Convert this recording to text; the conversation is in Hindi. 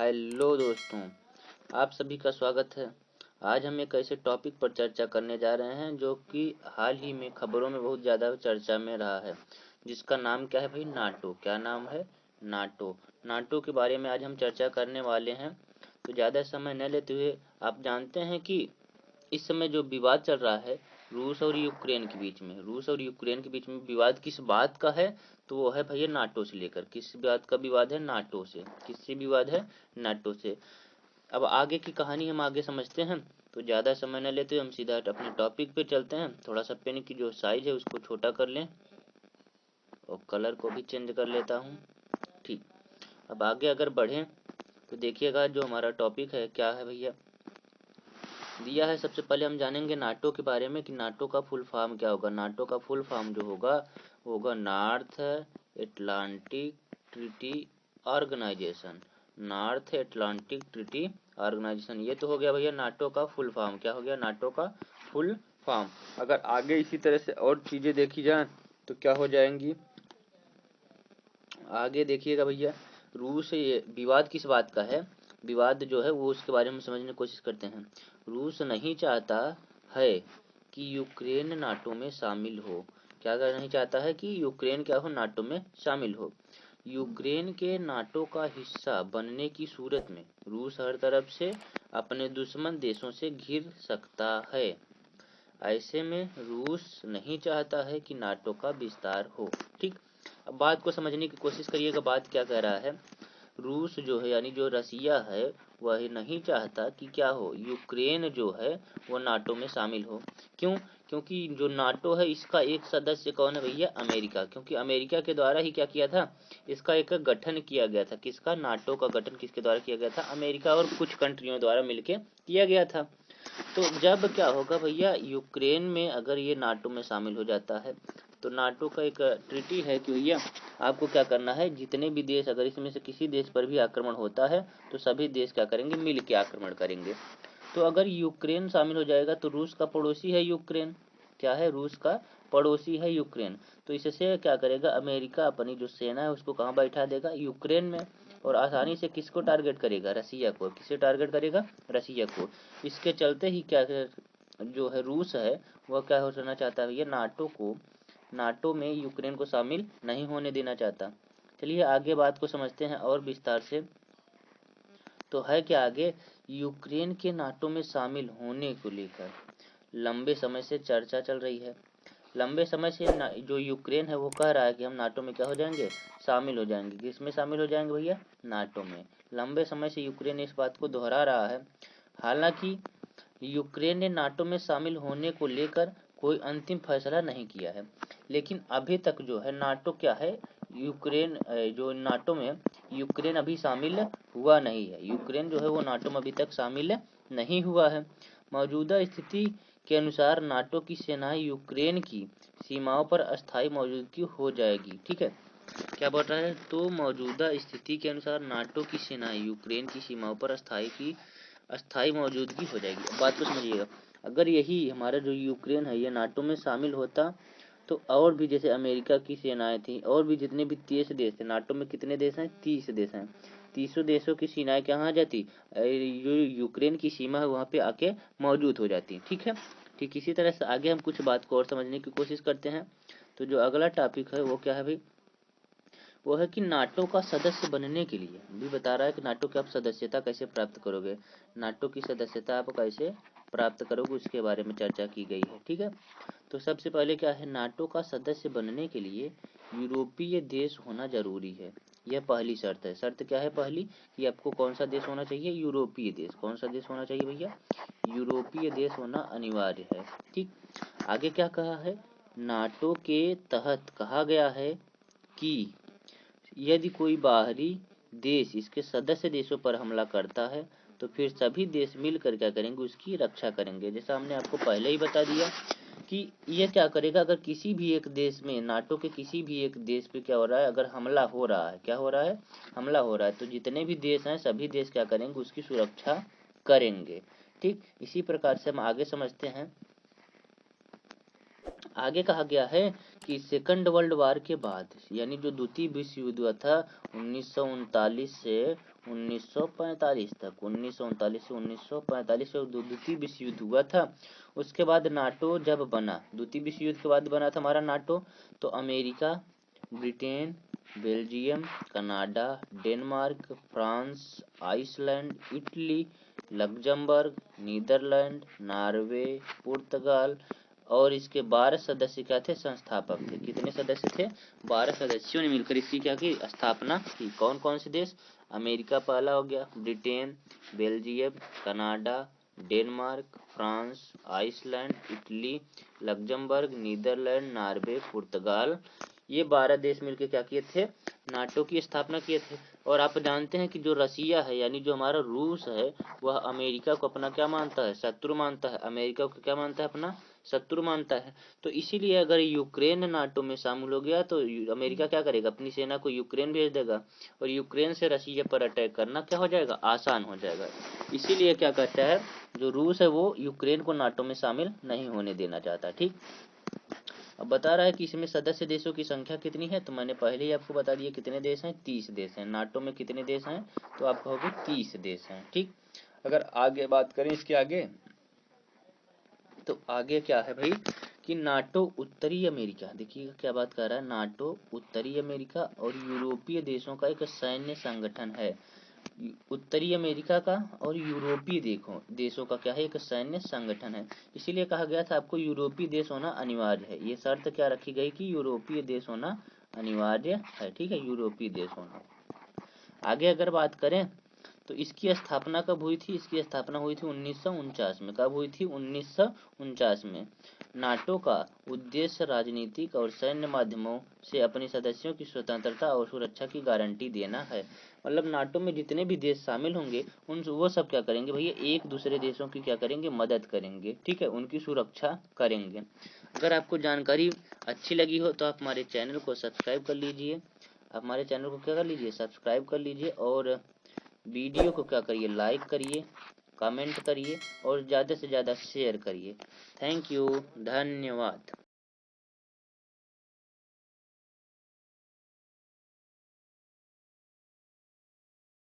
हेलो दोस्तों, आप सभी का स्वागत है। आज हम एक ऐसे टॉपिक पर चर्चा करने जा रहे हैं जो कि हाल ही में खबरों में बहुत ज़्यादा चर्चा में रहा है, जिसका नाम क्या है भाई? नाटो। क्या नाम है? नाटो। नाटो के बारे में आज हम चर्चा करने वाले हैं। तो ज़्यादा समय न लेते हुए, आप जानते हैं कि इस समय जो विवाद चल रहा है रूस और यूक्रेन के बीच में, रूस और यूक्रेन के बीच में विवाद किस बात का है? तो वो है भैया नाटो से लेकर। किस बात का विवाद है? नाटो से। किससे विवाद है? नाटो से। अब आगे की कहानी हम आगे समझते हैं। तो ज़्यादा समय न लेते हम सीधा अपने टॉपिक पे चलते हैं। थोड़ा सा पेन की जो साइज है उसको छोटा कर लें और कलर को भी चेंज कर लेता हूँ। ठीक, अब आगे अगर बढ़ें तो देखिएगा जो हमारा टॉपिक है क्या है भैया दिया है। सबसे पहले हम जानेंगे नाटो के बारे में कि नाटो का फुल फॉर्म क्या होगा। नाटो का फुल फॉर्म जो होगा वो होगा North Atlantic Treaty Organization. North Atlantic Treaty Organization, ये तो हो गया भैया नाटो का फुल फॉर्म। क्या हो गया? नाटो का फुल फॉर्म। अगर आगे इसी तरह से और चीज़ें देखी जाए तो क्या हो जाएंगी? आगे देखिएगा भैया, रूस ये विवाद किस बात का है? विवाद जो है वो उसके बारे में समझने की कोशिश करते हैं। रूस नहीं चाहता है कि यूक्रेन नाटो में शामिल हो। क्या नहीं चाहता है? कि यूक्रेन क्या हो? नाटो में शामिल हो। यूक्रेन के नाटो का हिस्सा बनने की सूरत में रूस हर तरफ से अपने दुश्मन देशों से घिर सकता है। ऐसे में रूस नहीं चाहता है कि नाटो का विस्तार हो। ठीक, अब बात को समझने की कोशिश करिएगा। बात क्या कह रहा है? रूस जो है यानी जो रसिया है वह नहीं चाहता कि क्या हो? यूक्रेन जो है वो नाटो में शामिल हो। क्यों? क्योंकि जो नाटो है इसका एक सदस्य कौन है भैया? अमेरिका। क्योंकि अमेरिका के द्वारा ही क्या किया था? इसका एक गठन किया गया था। किसका? नाटो का गठन किसके द्वारा किया गया था? अमेरिका और कुछ कंट्रियों द्वारा मिलकर किया गया था। तो जब क्या होगा भैया, यूक्रेन में अगर ये नाटो में शामिल हो जाता है तो नाटो का एक ट्रीटी है कि भैया आपको क्या करना है, जितने भी देश अगर इसमें से किसी देश पर भी आक्रमण होता है तो सभी देश क्या करेंगे? मिल के आक्रमण करेंगे। तो अगर यूक्रेन शामिल हो जाएगा तो रूस का पड़ोसी है यूक्रेन। क्या है? रूस का पड़ोसी है यूक्रेन। तो इससे क्या करेगा? अमेरिका अपनी जो सेना है उसको कहाँ बैठा देगा? यूक्रेन में। और आसानी से किसको टारगेट करेगा? रसिया को। किसे टारगेट करेगा? रसिया को। इसके चलते ही क्या जो है रूस है वह क्या होना चाहता है भैया? नाटो में यूक्रेन को शामिल नहीं होने देना चाहता। चलिए आगे बात को समझते हैं और विस्तार से। तो है क्या आगे? यूक्रेन के नाटो में शामिल होने को लेकर लंबे समय से चर्चा चल रही है। लंबे समय से जो यूक्रेन है वो कह रहा है कि हम नाटो में क्या हो जाएंगे? शामिल हो जाएंगे। किसमें शामिल हो जाएंगे भैया? नाटो में। लंबे समय से यूक्रेन इस बात को दोहरा रहा है। हालांकि यूक्रेन ने नाटो में शामिल होने को लेकर कोई अंतिम फैसला नहीं किया है, लेकिन अभी तक जो है नाटो क्या है? यूक्रेन जो नाटो में यूक्रेन अभी शामिल हुआ नहीं है। यूक्रेन जो है वो नाटो में अभी तक शामिल नहीं हुआ है। मौजूदा स्थिति के अनुसार नाटो की सेनाएं यूक्रेन की सीमाओं पर अस्थायी मौजूदगी हो जाएगी। ठीक है, क्या बोल रहा है? तो मौजूदा स्थिति के अनुसार नाटो की सेनाएं यूक्रेन की सीमाओं पर अस्थायी मौजूदगी हो जाएगी। बात को समझिएगा, अगर यही हमारा जो यूक्रेन है ये नाटो में शामिल होता तो और भी जैसे अमेरिका की सेनाएं थी और भी जितने भी 30 देश थे। नाटो में कितने देश हैं? 30 देश हैं। 30 देशों की सेनाएं कहाँ आ जाती? जो यूक्रेन की सीमा है वहाँ पे आके मौजूद हो जाती। ठीक है, ठीक इसी तरह से आगे हम कुछ बात को और समझने की कोशिश करते हैं। तो जो अगला टॉपिक है वो क्या है भाई? वो है कि नाटो का सदस्य बनने के लिए भी बता रहा है कि नाटो की आप सदस्यता कैसे प्राप्त करोगे। नाटो की सदस्यता आप कैसे प्राप्त करोगे उसके बारे में चर्चा की गई है। ठीक है, तो सबसे पहले क्या है? नाटो का सदस्य बनने के लिए यूरोपीय देश होना जरूरी है। यह पहली शर्त है। शर्त क्या है पहली? कि आपको कौन सा देश होना चाहिए? यूरोपीय देश। कौन सा देश होना चाहिए भैया? यूरोपीय देश होना अनिवार्य है। ठीक, आगे क्या कहा है? नाटो के तहत कहा गया है कि यदि कोई बाहरी देश इसके सदस्य देशों पर हमला करता है तो फिर सभी देश मिलकर क्या करेंगे? उसकी रक्षा करेंगे। जैसा हमने आपको पहले ही बता दिया कि ये क्या करेगा? अगर किसी भी एक देश में, नाटो के किसी भी एक देश पे क्या हो रहा है? अगर हमला हो रहा है, क्या हो रहा है? हमला हो रहा है, तो जितने भी देश हैं सभी देश क्या करेंगे? उसकी सुरक्षा करेंगे। ठीक, इसी प्रकार से हम आगे समझते हैं। आगे कहा गया है कि सेकंड वर्ल्ड वार के बाद यानी जो द्वितीय विश्व युद्ध हुआ था 1939 से 1945 तक, 1939 से 1945 में द्वितीय विश्व युद्ध हुआ था। उसके बाद नाटो जब बना, द्वितीय विश्व युद्ध के बाद बना था हमारा नाटो, तो America, Britain, Belgium, Canada, Denmark, France, Iceland, Italy, Luxembourg, Netherland, Norway, पुर्तगाल और इसके 12 सदस्य क्या थे, संस्थापक थे। कितने सदस्य थे, 12 सदस्यों ने मिलकर इसकी क्या की, स्थापना की। कौन कौन से देश, अमेरिका पहला हो गया, Britain, Belgium, Canada, Denmark, France, Iceland, Italy, Luxembourg, Netherland, Norway, पुर्तगाल, ये 12 देश मिलकर क्या किए थे, नाटो की स्थापना किए थे। और आप जानते हैं कि जो रसिया है यानी जो हमारा रूस है वह अमेरिका को अपना क्या मानता है, शत्रु मानता है, अमेरिका को क्या मानता है, अपना शत्रु मानता है। तो इसीलिए अगर यूक्रेन नाटो में शामिल हो गया तो अमेरिका क्या करेगा, अपनी सेना को यूक्रेन भेज देगा और यूक्रेन से रसिया पर अटैक करना क्या हो जाएगा, आसान हो जाएगा। इसीलिए क्या कहता है, जो रूस है वो यूक्रेन को नाटो में शामिल नहीं होने देना चाहता। ठीक, अब बता रहा है कि इसमें सदस्य देशों की संख्या कितनी है, तो मैंने पहले ही आपको बता दिया कितने देश हैं, 30 देश हैं। नाटो में कितने देश हैं, तो आप कहोगे 30 देश हैं। ठीक, अगर आगे बात करें इसके आगे, तो आगे क्या है भाई कि नाटो उत्तरी अमेरिका, देखिएगा क्या बात कर रहा है, नाटो उत्तरी अमेरिका और यूरोपीय देशों का एक सैन्य संगठन है। उत्तरी अमेरिका का और यूरोपीय देशों का क्या है, एक सैन्य संगठन है। इसीलिए कहा गया था आपको यूरोपीय देश होना अनिवार्य है। ये शर्त क्या रखी गई कि यूरोपीय देश होना अनिवार्य है। ठीक है, यूरोपीय देश होना। आगे अगर बात करें तो इसकी स्थापना कब हुई थी, इसकी स्थापना हुई थी 1949 में। कब हुई थी, 1949 में। नाटो का उद्देश्य राजनीतिक और सैन्य माध्यमों से अपने सदस्यों की स्वतंत्रता और सुरक्षा की गारंटी देना है। मतलब नाटो में जितने भी देश शामिल होंगे उन वो सब क्या करेंगे भैया, एक दूसरे देशों की क्या करेंगे, मदद करेंगे। ठीक है, उनकी सुरक्षा करेंगे। अगर आपको जानकारी अच्छी लगी हो तो आप हमारे चैनल को सब्सक्राइब कर लीजिए। आप हमारे चैनल को क्या कर लीजिए, सब्सक्राइब कर लीजिए और वीडियो को क्या करिए, लाइक करिए, कमेंट करिए और ज़्यादा से ज़्यादा शेयर करिए। थैंक यू, धन्यवाद।